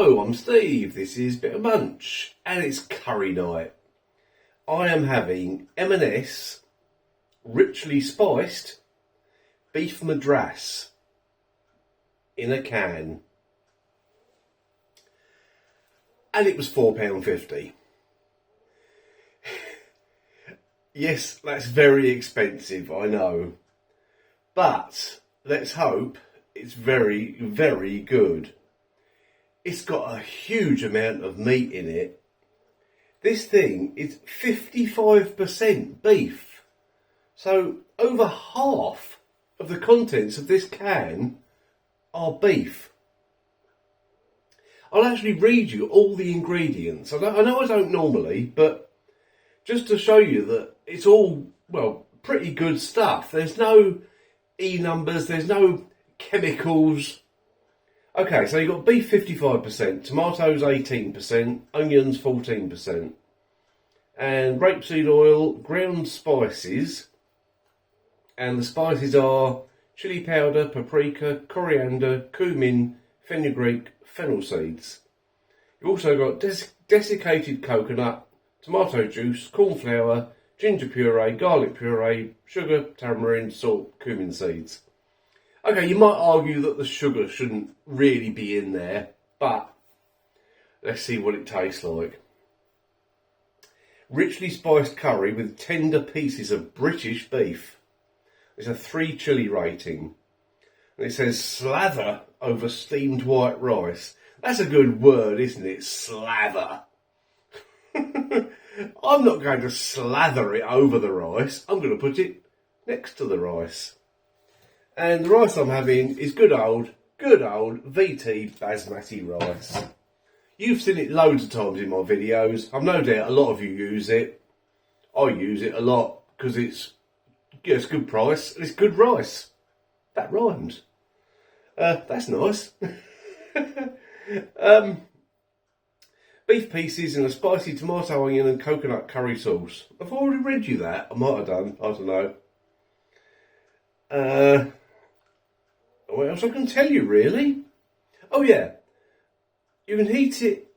Hello, I'm Steve, this is Bit of Munch, and it's curry night. I am having M&S richly spiced beef madras in a can. And it was £4.50. Yes, that's very expensive, I know. But let's hope it's very, very good. It's got a huge amount of meat in it. This thing is 55% beef. So over half of the contents of this can are beef. I'll actually read you all the ingredients. I know I don't normally, but just to show you that it's all, well, pretty good stuff. There's no E numbers, there's no chemicals. Okay, so you've got beef 55%, tomatoes 18%, onions 14%, and rapeseed oil, ground spices, and the spices are chili powder, paprika, coriander, cumin, fenugreek, fennel seeds. You've also got desiccated coconut, tomato juice, corn flour, ginger puree, garlic puree, sugar, tamarind, salt, cumin seeds. Okay, you might argue that the sugar shouldn't really be in there, but let's see what it tastes like. Richly spiced curry with tender pieces of British beef. It's a 3 chili rating. And it says slather over steamed white rice. That's a good word, isn't it? Slather. I'm not going to slather it over the rice. I'm going to put it next to the rice. And the rice I'm having is good old VT basmati rice. You've seen it loads of times in my videos. I've no doubt a lot of you use it. I use it a lot because it's good price and it's good rice. That rhymes. That's nice. Beef pieces in a spicy tomato, onion and coconut curry sauce. I've already read you that. I might have done. I don't know. What else I can tell you, really? Oh yeah, you can heat it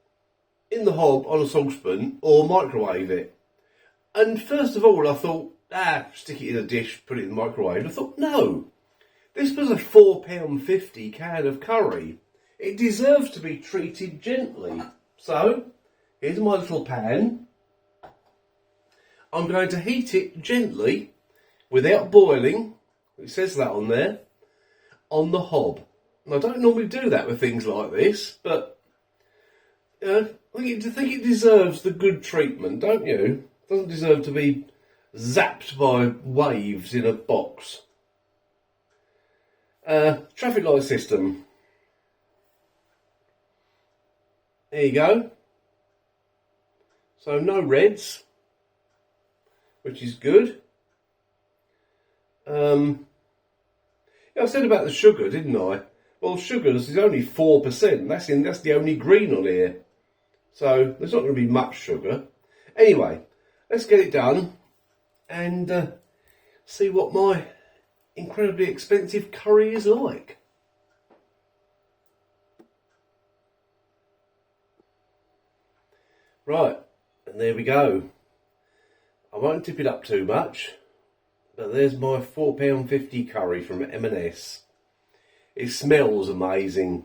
in the hob on a saucepan or microwave it. And first of all I thought, stick it in a dish, put it in the microwave. And I thought, no, this was a £4.50 can of curry. It deserves to be treated gently. So, here's my little pan. I'm going to heat it gently, without boiling. It says that on there. On the hob. And I don't normally do that with things like this, but I think it deserves the good treatment, don't you? It doesn't deserve to be zapped by waves in a box. Traffic light system. There you go. So no reds, which is good. I said about the sugar, didn't I? Well, sugars is only 4%. That's the only green on here. So there's not going to be much sugar. Anyway, let's get it done and see what my incredibly expensive curry is like. Right, and there we go. I won't tip it up too much. But there's my £4.50 curry from M&S. It smells amazing.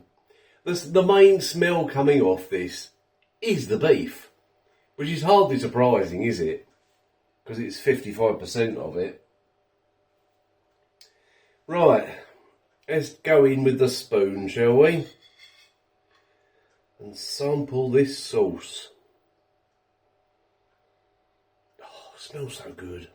The main smell coming off this is the beef, which is hardly surprising, is it? Because it's 55% of it. Right, let's go in with the spoon, shall we? And sample this sauce. Oh, it smells so good.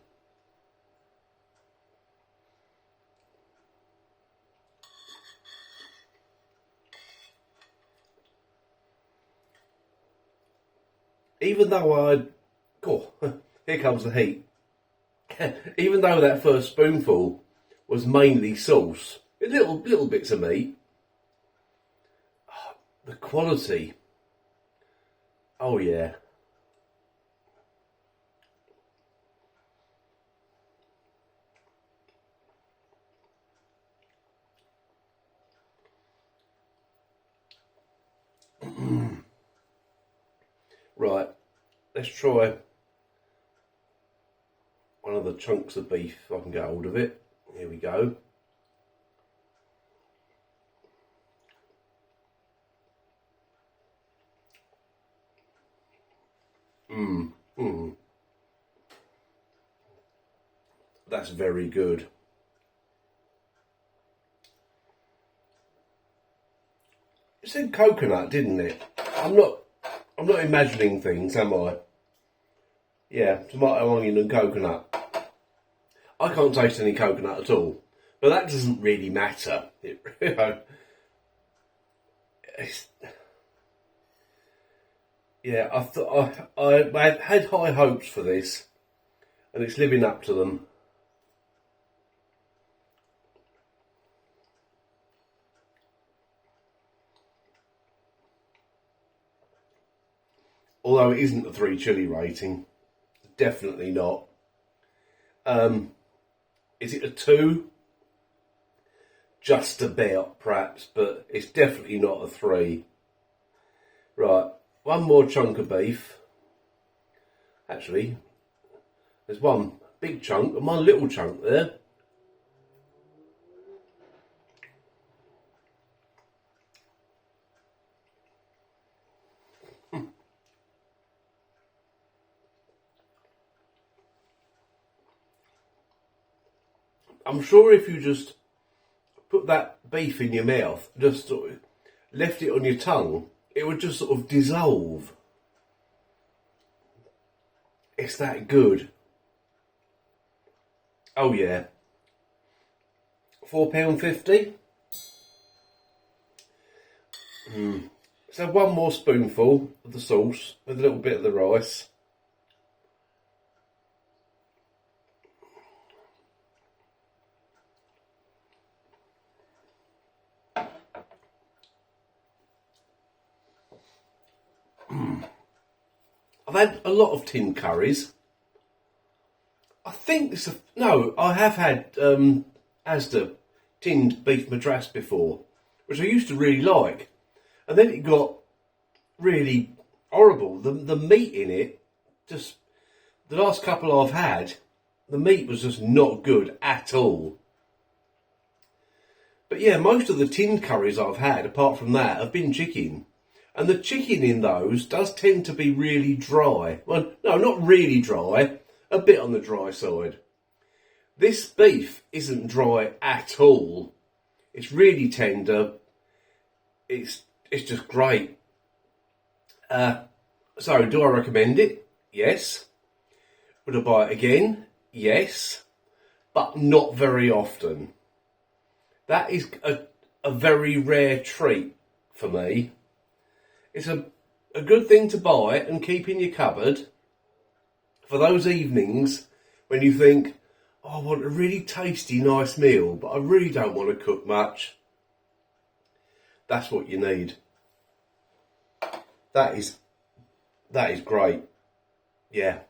Even though here comes the heat. Even though that first spoonful was mainly sauce, little bits of meat, the quality. Oh yeah. Right, let's try one of the chunks of beef if I can get hold of it. Here we go. That's very good. It said coconut, didn't it? I'm not imagining things, am I? Yeah, tomato, onion and coconut. I can't taste any coconut at all, but that doesn't really matter. Yeah, I had high hopes for this, and it's living up to them. Although it isn't a 3 chili rating, definitely not. Is it a 2? Just about, perhaps, but it's definitely not a 3. Right, one more chunk of beef. Actually, there's one big chunk and one little chunk there. I'm sure if you just put that beef in your mouth, just sort of left it on your tongue, it would just sort of dissolve. It's that good. Oh yeah. £4.50. Let's have one more spoonful of the sauce with a little bit of the rice. I've had a lot of tin curries. I think this. No, I have had Asda tinned beef madras before, which I used to really like, and then it got really horrible. The meat in it, just the last couple I've had, the meat was just not good at all. But yeah, most of the tinned curries I've had, apart from that, have been chicken. And the chicken in those does tend to be really dry. Well, no, not really dry, a bit on the dry side. This beef isn't dry at all. It's really tender. It's just great. So, do I recommend it? Yes. Would I buy it again? Yes. But not very often. That is a very rare treat for me. It's a good thing to buy and keep in your cupboard for those evenings when you think, oh, I want a really tasty, nice meal, but I really don't want to cook much. That's what you need. That is great. Yeah.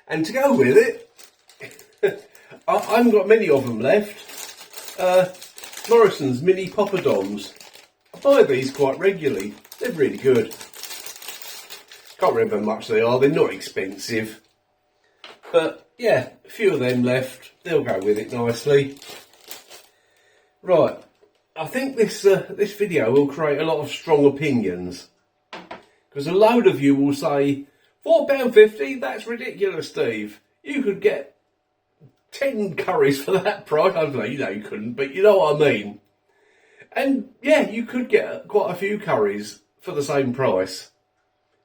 And to go with it, I haven't got many of them left. Morrison's mini poppadoms. I buy these quite regularly. They're really good. Can't remember how much they are. They're not expensive. But yeah, a few of them left. They'll go with it nicely. Right. I think this video will create a lot of strong opinions. Because a load of you will say, £4.50? That's ridiculous, Steve. You could get 10 curries for that price. I don't know, you couldn't, but you know what I mean. And yeah, you could get quite a few curries for the same price.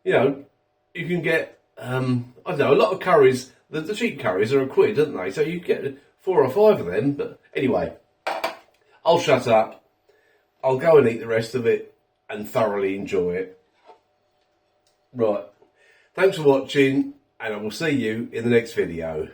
You know, you can get, I don't know, a lot of curries, the cheap curries are £1, aren't they? So you get 4 or 5 of them. But anyway, I'll shut up. I'll go and eat the rest of it and thoroughly enjoy it. Right. Thanks for watching, and I will see you in the next video.